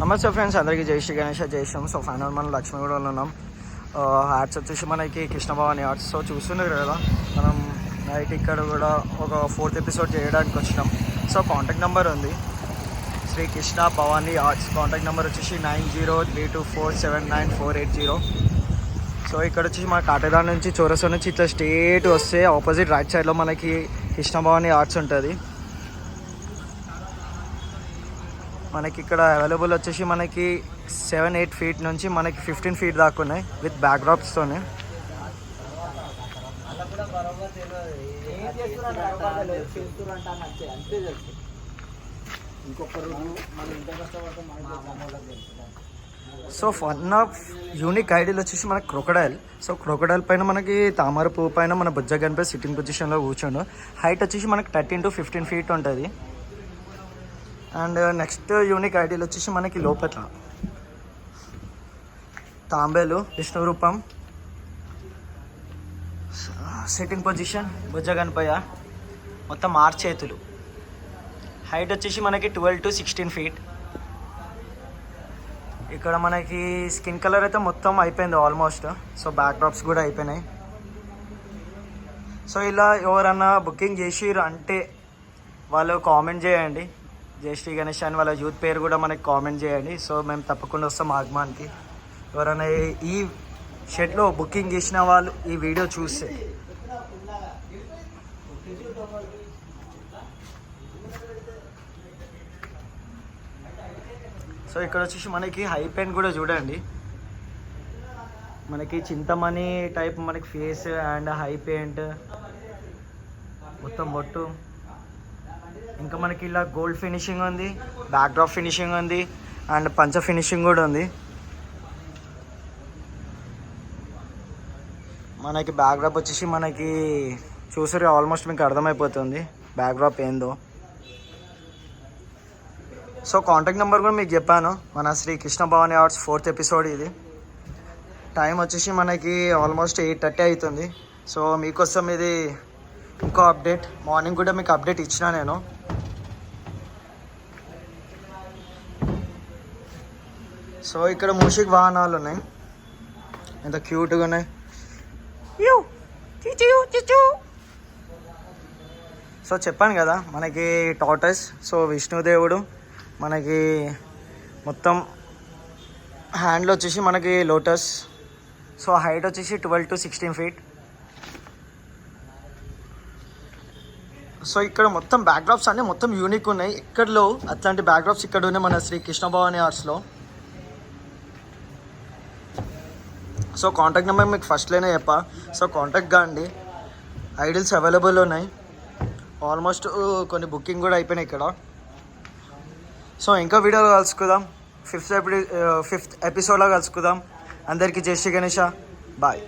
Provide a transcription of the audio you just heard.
నమస్తే ఫ్రెండ్స్, అందరికీ జై శ్రీ గణేష్, జై శ్రీరామ్. సో ఫైనల్ మనం లక్ష్మీగూడలో ఉన్నాం. యాడ్స్ వచ్చేసి మనకి కృష్ణభవాని యాడ్స్. సో చూస్తున్నారు కదా, మనం నైట్ ఇక్కడ కూడా ఒక 4th ఎపిసోడ్ చేయడానికి వచ్చినాం. సో కాంటాక్ట్ నెంబర్ ఉంది, Sri Krishna Bhavani Arts. Contact number వచ్చేసి 9032479480. సో ఇక్కడ వచ్చేసి మన కాటేదాన్ నుంచి చౌరస్తా నుంచి ఇట్లా స్ట్రేట్ వస్తే ఆపోజిట్ రైట్ సైడ్లో మనకి కృష్ణ భవాని ఆర్ట్స్ ఉంటుంది. మనకి ఇక్కడ అవైలబుల్ వచ్చేసి మనకి 7-8 ఫీట్ నుంచి మనకి 15 ఫీట్ దాకా ఉన్నాయి విత్ బ్యాక్డ్రాప్స్తోనే. సో వన్ ఆఫ్ యూనిక్ ఐడియాలు వచ్చేసి మనకి క్రొకడైల్. సో క్రొకడైల్ పైన మనకి తామర పువ్వు పైన మన బుజ్జ గణపతి సిట్టింగ్ పొజిషన్లో కూర్చోండు. హైట్ వచ్చేసి మనకి 13 to 15 ఫీట్ ఉంటుంది. అండ్ నెక్స్ట్ యూనిక్ ఐడియాలు వచ్చేసి మనకి లోపల తాంబేలు విష్ణు రూపం, సిట్టింగ్ పొజిషన్, బుజ్జ గణపయ్య, మొత్తం 6 చేతులు. హైట్ వచ్చేసి మనకి 12 to 16 ఫీట్. ఇక్కడ మనకి స్కిన్ కలర్ అయితే మొత్తం అయిపోయింది ఆల్మోస్ట్. సో బ్యాక్ డ్రాప్స్ కూడా అయిపోయినాయి. సో ఇలా ఎవరన్నా బుకింగ్ చేసిర్రు అంటే వాళ్ళు కామెంట్ చేయండి, జై శ్రీ గణేష్ అని వాళ్ళ యూత్ పేరు కూడా మనకి కామెంట్ చేయండి. సో మేము తప్పకుండా వస్తాం ఆగమానికి. ఎవరైనా ఈ షెడ్లో బుకింగ్ చేసిన వాళ్ళు ఈ వీడియో చూస్తే. సో ఇక్కడ వచ్చేసి మనకి హై పెయింట్ కూడా చూడండి, మనకి చింతమణి టైప్ మనకి ఫేస్ అండ్ హై పెయింట్ మొత్తం బొట్టు. ఇంకా మనకి ఇలా గోల్డ్ ఫినిషింగ్ ఉంది, బ్యాక్ డ్రాప్ ఫినిషింగ్ ఉంది అండ్ పంచ ఫినిషింగ్ కూడా ఉంది. మనకి బ్యాక్ డ్రాప్ వచ్చేసి మనకి చూసారు ఆల్మోస్ట్ మీకు అర్థమైపోతుంది బ్యాక్ డ్రాప్ ఏందో. సో కాంటాక్ట్ నెంబర్ కూడా మీకు చెప్పాను, మన Shri Krishna Bhavani Arts 4th episode ఇది. టైం వచ్చేసి మనకి ఆల్మోస్ట్ 8:30 అవుతుంది. సో మీకోసం ఇది ఇంకో అప్డేట్. మార్నింగ్ కూడా మీకు అప్డేట్ ఇచ్చిన నేను. సో ఇక్కడ మూషిక్ వాహనాలు ఉన్నాయి, ఎంత క్యూట్గా ఉన్నాయి. సో చెప్పాను కదా మనకి టార్టస్. సో విష్ణుదేవుడు మనకి మొత్తం హ్యాండ్లో వచ్చేసి మనకి లోటస్. సో హైట్ వచ్చేసి 12 to 16 ఫీట్. సో ఇక్కడ మొత్తం బ్యాక్డ్రాప్స్ అన్నీ మొత్తం యూనిక్ ఉన్నాయి. ఇక్కడలో అట్లాంటి బ్యాక్డ్రాప్స్ ఇక్కడ ఉన్నాయి మన శ్రీ కృష్ణ భవాని ఆర్ట్స్లో. సో కాంటాక్ట్ నెంబర్ మీకు ఫస్ట్లోనే చెప్పా. సో కాంటాక్ట్ కాండి, ఐడిల్స్ అవైలబుల్ ఉన్నాయి. ఆల్మోస్ట్ కొన్ని బుకింగ్ కూడా అయిపోయినాయి ఇక్కడ. సో ఇంకా వీడియోలో కలుసుకుందాం, 5th ఎపిసోడ్లో కలుసుకుందాం. అందరికీ జై శ్రీ గణేష, బాయ్.